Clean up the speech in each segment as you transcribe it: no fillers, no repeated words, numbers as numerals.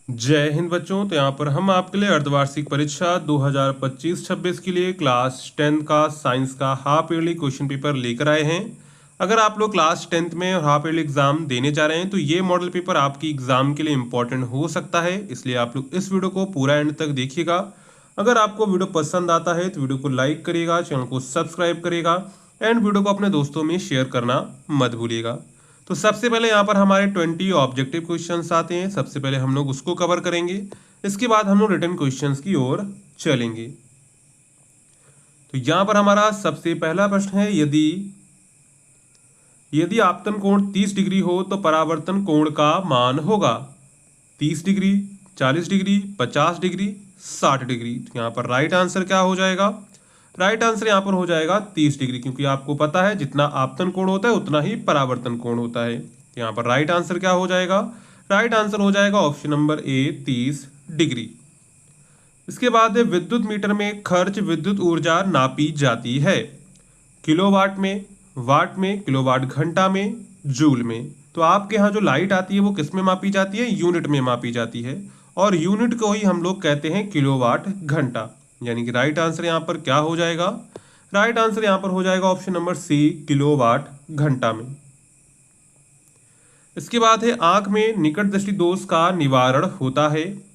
जय हिंद बच्चों। तो यहाँ पर हम आपके लिए अर्धवार्षिक परीक्षा 2025-26 के लिए क्लास 10 का साइंस का हाफ ईयरली क्वेश्चन पेपर लेकर आए हैं। अगर आप लोग क्लास 10th में और हाफ ईयरली एग्जाम देने जा रहे हैं तो ये मॉडल पेपर आपकी एग्जाम के लिए इंपॉर्टेंट हो सकता है, इसलिए आप लोग इस वीडियो को पूरा एंड तक देखिएगा। अगर आपको वीडियो पसंद आता है तो वीडियो को लाइक करिएगा, चैनल को सब्सक्राइब करिएगा एंड वीडियो को अपने दोस्तों में शेयर करना मत भूलिएगा। तो सबसे पहले यहाँ पर हमारे 20 ऑब्जेक्टिव क्वेश्चंस आते हैं। सबसे पहले हम लोग उसको कवर करेंगे, इसके बाद हम लोग रिटन क्वेश्चंस की ओर चलेंगे। तो यहाँ पर हमारा सबसे पहला प्रश्न है, यदि आपतन कोण 30 डिग्री हो तो परावर्तन कोण का मान होगा 30 डिग्री, 40 डिग्री, 50 डिग्री, 60 डिग्री। तो यहाँ पर राइट आंसर क्या हो जाएगा? राइट आंसर यहाँ पर हो जाएगा 30 डिग्री, क्योंकि आपको पता है जितना आपतन कोण होता है उतना ही परावर्तन कोण होता है। यहाँ पर राइट आंसर क्या हो जाएगा? राइट आंसर हो जाएगा ऑप्शन नंबर ए 30 डिग्री। इसके बाद विद्युत मीटर में खर्च विद्युत ऊर्जा नापी जाती है किलोवाट में, वाट में, किलोवाट घंटा में, जूल में। तो आपके यहाँ जो लाइट आती है वो किस में मापी जाती है? यूनिट में मापी जाती है, और यूनिट को ही हम लोग कहते हैं किलोवाट घंटा। यानी कि राइट आंसर यहाँ पर क्या हो जाएगा? राइट आंसर यहाँ पर हो जाएगा ऑप्शन नंबर सी किलोवाट घंटा में। इसके बाद है आंख में निकट दृष्टि दोष का निवारण होता है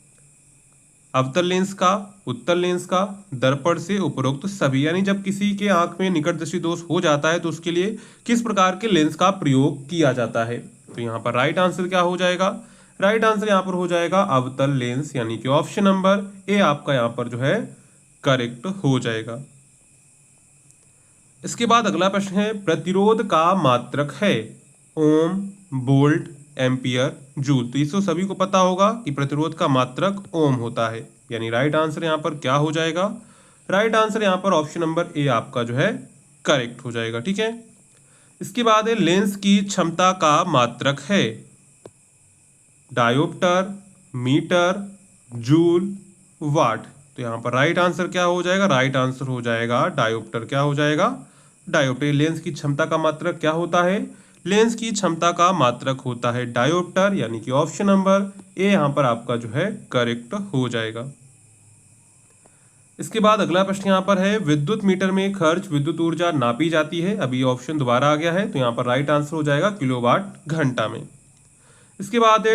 अवतल लेंस का, उत्तल लेंस का, दर्पण से उपरोक्त सभी। यानी जब किसी के आंख में निकट दृष्टि दोष हो जाता है तो उसके लिए किस प्रकार के लेंस का प्रयोग किया जाता है? तो यहाँ पर राइट आंसर क्या हो जाएगा? राइट आंसर यहाँ पर हो जाएगा अवतल लेंस, यानी कि ऑप्शन नंबर ए आपका यहाँ पर जो है करेक्ट हो जाएगा। इसके बाद अगला प्रश्न है, प्रतिरोध का मात्रक है ओम, वोल्ट, एम्पियर, जूल। तो इसको सभी को पता होगा कि प्रतिरोध का मात्रक ओम होता है, यानी राइट आंसर यहाँ पर क्या हो जाएगा? राइट आंसर यहाँ पर ऑप्शन नंबर ए आपका जो है करेक्ट हो जाएगा। ठीक है। इसके बाद है लेंस की क्षमता का मात्रक है डायोप्टर, मीटर, जूल, वाट। तो यहाँ पर राइट आंसर क्या हो जाएगा? राइट आंसर हो जाएगा डायोप्टर। क्या हो जाएगा? डायोप्टर। लेंस की क्षमता का मात्रक क्या होता है? लेंस की क्षमता का मात्रक होता है डायोप्टर, यानी कि ऑप्शन नंबर ए यहाँ पर आपका जो है करेक्ट हो जाएगा। इसके बाद अगला प्रश्न यहाँ पर है, विद्युत मीटर में खर्च विद्युत ऊर्जा नापी जाती है। अभी ऑप्शन दोबारा आ गया है, तो यहाँ पर राइट आंसर हो जाएगा किलोवाट घंटा में। इसके बाद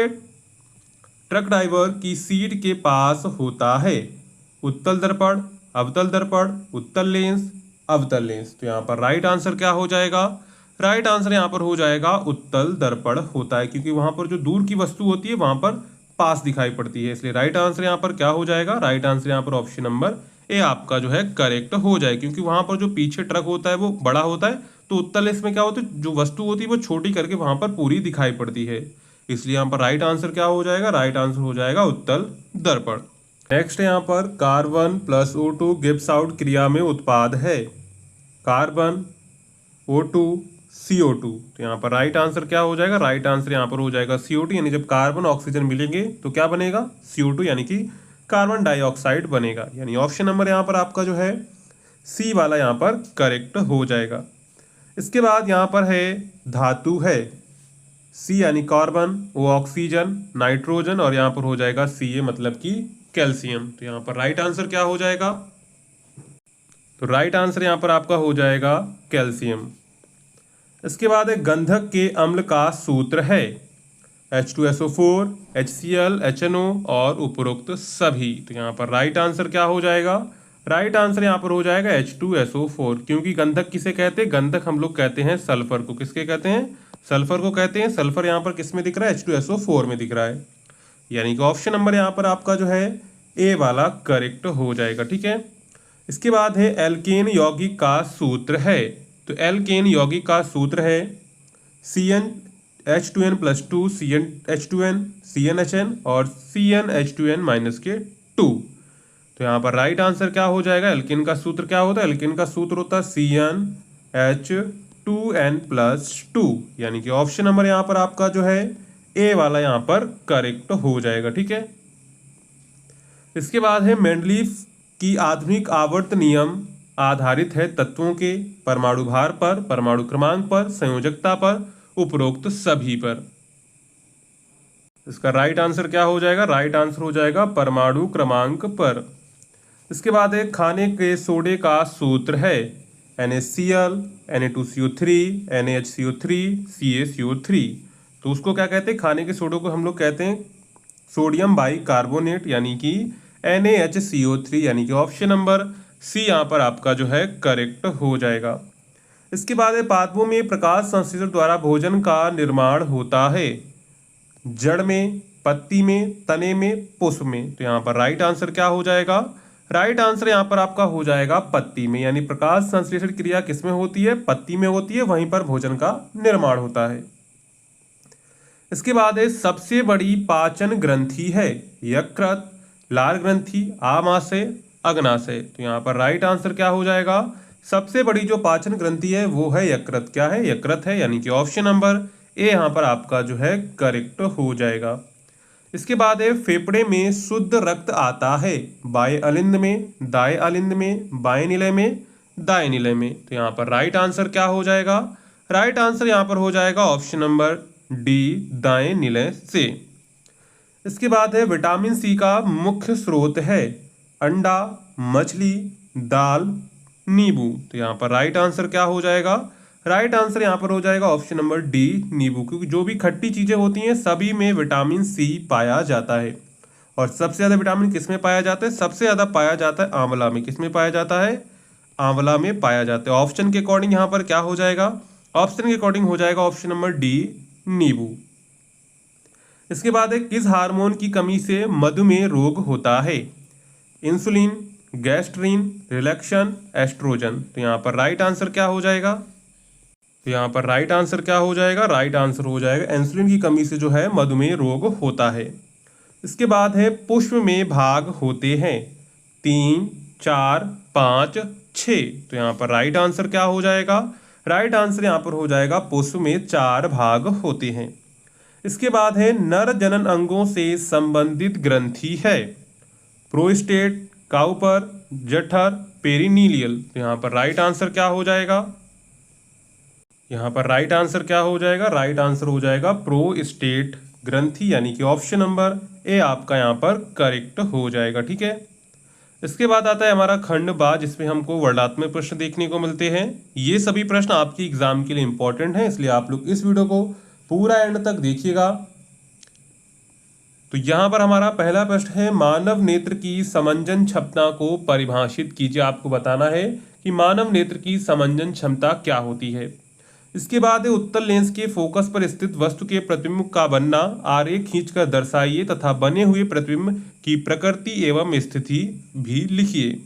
ट्रक ड्राइवर की सीट के पास होता है उत्तल दर्पण, अवतल दर्पण, उत्तल लेंस, अवतल लेंस। तो यहाँ पर राइट आंसर क्या हो जाएगा? राइट आंसर यहाँ पर हो जाएगा उत्तल दर्पण होता है, क्योंकि वहां पर जो दूर की वस्तु होती है वहां पर पास दिखाई पड़ती है, इसलिए राइट आंसर यहाँ पर क्या हो जाएगा? राइट आंसर यहाँ पर ऑप्शन नंबर ए आपका जो है करेक्ट हो जाए, क्योंकि वहां पर जो पीछे ट्रक होता है वो बड़ा होता है, तो उत्तल लेंस में क्या होता है, जो वस्तु होती है वो छोटी करके वहां पर पूरी दिखाई पड़ती है, इसलिए यहाँ पर राइट आंसर क्या हो जाएगा? राइट आंसर हो जाएगा उत्तल दर्पण। नेक्स्ट है यहाँ पर carbon plus O2 gives out क्रिया में उत्पाद है कार्बन, O2, CO2। तो यहाँ पर राइट आंसर क्या हो जाएगा? राइट आंसर यहाँ पर हो जाएगा CO2, यानी जब कार्बन ऑक्सीजन मिलेंगे तो क्या बनेगा? CO2, यानी कि कार्बन डाइऑक्साइड बनेगा। यानी ऑप्शन नंबर यहाँ पर आपका जो है सी वाला यहाँ पर करेक्ट हो जाएगा। इसके बाद यहाँ पर है धातु है सी, यानी कार्बन, O ऑक्सीजन, नाइट्रोजन, और यहाँ पर हो जाएगा Ca मतलब कि कैल्शियम। तो यहाँ पर राइट आंसर क्या हो जाएगा? तो राइट आंसर यहाँ पर आपका हो जाएगा कैल्शियम। इसके बाद गंधक के अम्ल का सूत्र है H2SO4, HCl, HNO और उपरोक्त सभी। तो यहाँ पर राइट आंसर क्या हो जाएगा? राइट आंसर यहाँ पर हो जाएगा H2SO4, क्योंकि गंधक किसे कहते हैं? गंधक हम लोग कहते हैं सल्फर को। किसके कहते हैं? सल्फर को कहते हैं। सल्फर यहाँ पर किस में दिख रहा है? H2SO4 में दिख रहा है, यानी कि ऑप्शन नंबर यहाँ पर आपका जो है ए वाला करेक्ट हो जाएगा। ठीक है। इसके बाद है एल्केन यौगिक का सूत्र है, तो एल्केन यौगिक का सूत्र है CnH2n+2 CnH2n CnHn और CnH2n-2। तो यहाँ पर राइट आंसर क्या हो जाएगा? एल्केन का सूत्र क्या होता है? एल्केन का सूत्र होता है CnH2n+2, यानी कि ऑप्शन नंबर यहाँ पर आपका जो है ए वाला यहाँ पर करेक्ट हो जाएगा। ठीक है। इसके बाद है मेंडलीफ की आधुनिक आवर्त नियम आधारित है तत्वों के परमाणु भार पर, परमाणु क्रमांक पर, संयोजकता पर, उपरोक्त सभी पर। इसका राइट आंसर क्या हो जाएगा? राइट आंसर हो जाएगा परमाणु क्रमांक पर। इसके बाद है खाने के सोडे का सूत्र है NaCl, Na2CO3, NaHCO3, CaCO3। तो उसको क्या कहते हैं? खाने के सोडे को हम लोग कहते हैं सोडियम बाइकार्बोनेट यानी कि NaHCO3, यानी कि ऑप्शन नंबर सी यहाँ पर आपका जो है करेक्ट हो जाएगा। इसके बाद है पादपों में प्रकाश संश्लेषण द्वारा भोजन का निर्माण होता है जड़ में, पत्ती में, तने में, पुष्प में। तो यहाँ पर राइट आंसर क्या हो जाएगा? राइट आंसर यहाँ पर आपका हो जाएगा पत्ती में, यानी प्रकाश संश्लेषण क्रिया किसमें होती है? पत्ती में होती है, वहीं पर भोजन का निर्माण होता है। इसके बाद है सबसे बड़ी पाचन ग्रंथि है यकृत, लार ग्रंथि, आमाशय, अग्नाशय। तो यहाँ पर राइट आंसर क्या हो जाएगा? सबसे बड़ी जो पाचन ग्रंथि है वो है यकृत। क्या है? यकृत है, यानी कि ऑप्शन नंबर ए यहाँ पर आपका जो है करेक्ट हो जाएगा। इसके बाद है फेफड़े में शुद्ध रक्त आता है बाएं अलिंद में, दाएं अलिंद में, बाएं निलय में, दाएं निलय में। तो यहाँ पर राइट आंसर क्या हो जाएगा? राइट आंसर यहाँ पर हो जाएगा ऑप्शन नंबर डी, दाएं निलय से। इसके बाद है विटामिन सी का मुख्य स्रोत है अंडा, मछली, दाल, नींबू। तो यहाँ पर राइट आंसर क्या हो जाएगा? राइट आंसर यहाँ पर हो जाएगा ऑप्शन नंबर डी, नींबू। क्योंकि जो भी खट्टी चीजें होती हैं सभी में विटामिन सी पाया जाता है। और सबसे ज्यादा विटामिन किस में पाया जाता है? सबसे ज्यादा पाया जाता है आंवला में। किस में पाया जाता है? आंवला में पाया जाता है। ऑप्शन के अकॉर्डिंग यहाँ पर क्या हो जाएगा? ऑप्शन के अकॉर्डिंग हो जाएगा ऑप्शन नंबर डी, नींबू। इसके बाद है किस हार्मोन की कमी से मधुमेह रोग होता है? Insulin, gastrin, relaxin, oestrogen. तो यहाँ पर राइट आंसर क्या हो जाएगा? तो यहाँ पर राइट आंसर क्या हो जाएगा? राइट आंसर हो जाएगा इंसुलिन की कमी से जो है मधुमेह रोग होता है। इसके बाद है पुष्प में भाग होते हैं 3, 4, 5, 6। तो यहाँ पर राइट आंसर क्या हो जाएगा? राइट आंसर यहाँ पर हो जाएगा पुष्प में 4 भाग होते हैं। इसके बाद है नर जनन अंगों से संबंधित ग्रंथि है प्रोस्टेट, काउपर, जठर, पेरिनीलियल। तो यहाँ पर राइट आंसर क्या हो जाएगा? यहाँ पर राइट आंसर क्या हो जाएगा? राइट आंसर हो जाएगा प्रोस्टेट ग्रंथि, यानी कि ऑप्शन नंबर ए आपका यहाँ पर करेक्ट हो जाएगा। ठीक है। इसके बाद आता है हमारा खंड बा, जिसमें हमको वर्णात्मक प्रश्न देखने को मिलते हैं। ये सभी प्रश्न आपके एग्जाम के लिए इंपॉर्टेंट हैं, इसलिए आप लोग इस वीडियो को पूरा एंड तक देखिएगा। तो यहाँ पर हमारा पहला प्रश्न है मानव नेत्र की समंजन क्षमता को परिभाषित कीजिए। आपको बताना है कि मानव नेत्र की समंजन क्षमता क्या होती है। इसके बाद है उत्तल लेंस के फोकस पर स्थित वस्तु के प्रतिबिंब का बनना आरेख खींचकर दर्शाइए तथा बने हुए प्रतिबिंब की प्रकृति एवं स्थिति भी लिखिए।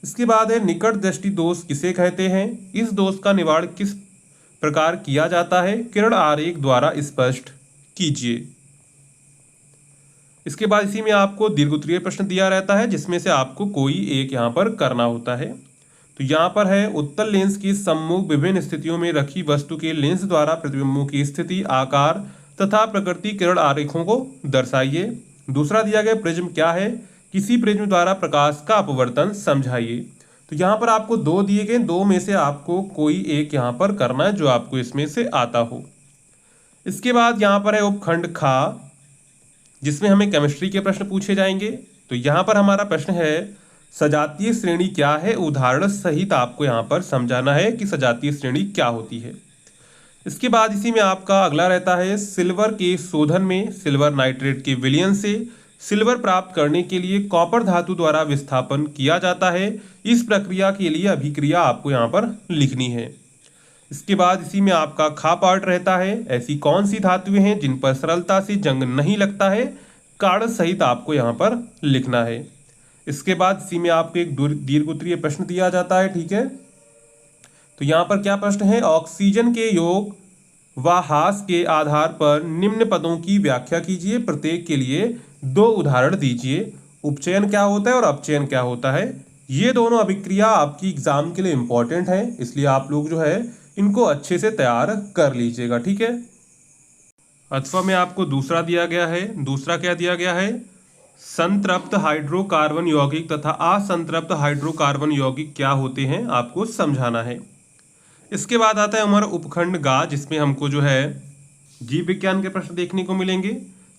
इसके बाद है निकट दृष्टि दोष किसे कहते हैं? इस दोष का निवारण किस प्रकार किया जाता है? किरण आरेख द्वारा स्पष्ट कीजिए। इसके बाद इसी में आपको दीर्घोत्तरीय प्रश्न दिया रहता है, जिसमें से आपको कोई एक यहाँ पर करना होता है। तो यहाँ पर है उत्तल लेंस की सम्मुख विभिन्न स्थितियों में रखी वस्तु के लेंस द्वारा प्रतिबिंबों की स्थिति, आकार तथा प्रकृति किरण आरेखों को दर्शाइए। दूसरा दिया गया प्रिज्म क्या है? किसी प्रिज्म द्वारा प्रकाश का अपवर्तन समझाइए। तो यहाँ पर आपको 2 दिए गए, 2 में से आपको कोई एक यहाँ पर करना है जो आपको इसमें से आता हो। इसके बाद यहाँ पर है उपखंड खा, जिसमें हमें केमिस्ट्री के प्रश्न पूछे जाएंगे। तो यहाँ पर हमारा प्रश्न है सजातीय श्रेणी क्या है? उदाहरण सहित आपको यहाँ पर समझाना है कि सजातीय श्रेणी क्या होती है। इसके बाद इसी में आपका अगला रहता है सिल्वर के शोधन में सिल्वर नाइट्रेट के विलयन से सिल्वर प्राप्त करने के लिए कॉपर धातु द्वारा विस्थापन किया जाता है। इस प्रक्रिया के लिए अभिक्रिया आपको यहाँ पर लिखनी है। इसके बाद इसी में आपका खा पार्ट रहता है ऐसी कौन सी धातुएं हैं जिन पर सरलता से जंग नहीं लगता है? कारण सहित आपको यहाँ पर लिखना है। इसके बाद इसी में आपको एक दीर्घोत्तरीय प्रश्न दिया जाता है। ठीक है। तो यहाँ पर क्या प्रश्न है? ऑक्सीजन के योग व ह्रास के आधार पर निम्न पदों की व्याख्या कीजिए। प्रत्येक के लिए 2 उदाहरण दीजिए। उपचयन क्या होता है और अपचयन क्या होता है? ये दोनों अभिक्रिया आपकी एग्जाम के लिए इंपॉर्टेंट है, इसलिए आप लोग जो है इनको अच्छे से तैयार कर लीजिएगा। ठीक है। अथवा में आपको दूसरा दिया गया है। दूसरा क्या दिया गया है? संतृप्त हाइड्रोकार्बन यौगिक तथा असंतृप्त हाइड्रोकार्बन यौगिक क्या होते हैं, आपको समझाना है। इसके बाद आता है हमारा उपखंड गा, जिसमें हमको जो है जीव विज्ञान के प्रश्न देखने को मिलेंगे।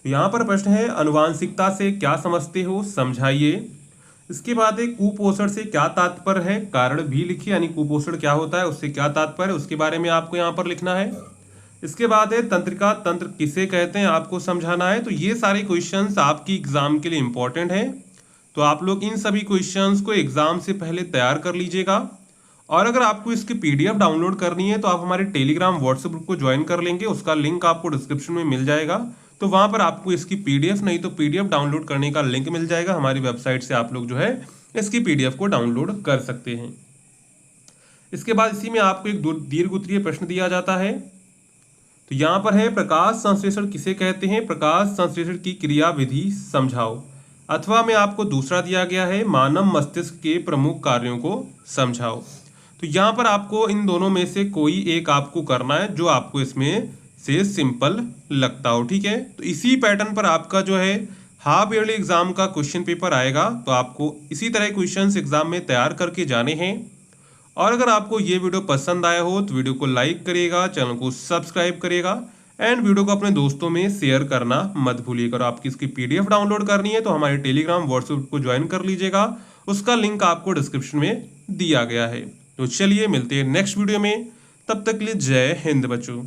तो यहाँ पर प्रश्न है, अनुवांशिकता से क्या समझते हो, समझाइए। इसके बाद एक कुपोषण से क्या तात्पर्य है, कारण भी लिखिए, यानी कुपोषण क्या होता है, उससे क्या तात्पर्य है, उसके बारे में आपको यहाँ पर लिखना है। इसके बाद है तंत्रिका तंत्र किसे कहते हैं, आपको समझाना है। तो ये सारे क्वेश्चंस आपकी एग्जाम के लिए इंपॉर्टेंट हैं, तो आप लोग इन सभी क्वेश्चंस को एग्जाम से पहले तैयार कर लीजिएगा। और अगर आपको इसकी पीडीएफ डाउनलोड करनी है तो आप हमारे टेलीग्राम व्हाट्सएप ग्रुप को ज्वाइन कर लेंगे, उसका लिंक आपको डिस्क्रिप्शन में मिल जाएगा। तो वहां पर आपको इसकी पीडीएफ नहीं तो पीडीएफ डाउनलोड करने का लिंक मिल जाएगा, हमारी वेबसाइट से आप लोग जो है इसकी पीडीएफ को डाउनलोड कर सकते हैं। इसके बाद इसी में आपको एक दीर्घ उत्तरीय प्रश्न दिया जाता है। तो यहाँ पर है, प्रकाश संश्लेषण किसे कहते हैं, प्रकाश संश्लेषण की क्रिया विधि समझाओ। अथवा में आपको दूसरा दिया गया है, मानव मस्तिष्क के प्रमुख कार्यों को समझाओ। तो यहाँ पर आपको इन दोनों में से कोई एक आपको करना है जो आपको इसमें से सिंपल लगता हो, ठीक है। तो इसी पैटर्न पर आपका जो है हाफ ईयरली एग्जाम का क्वेश्चन पेपर आएगा, तो आपको इसी तरह क्वेश्चंस एग्जाम में तैयार करके जाने हैं। और अगर आपको ये वीडियो पसंद आया हो तो वीडियो को लाइक करिएगा, चैनल को सब्सक्राइब करिएगा एंड वीडियो को अपने दोस्तों में शेयर करना मत भूलिएगा। और आपकी इसकी पीडीएफ डाउनलोड करनी है तो हमारे टेलीग्राम व्हाट्सएप को ज्वाइन कर लीजिएगा, उसका लिंक आपको डिस्क्रिप्शन में दिया गया है। तो चलिए मिलते हैं नेक्स्ट वीडियो में, तब तक के लिए जय हिंद बच्चों।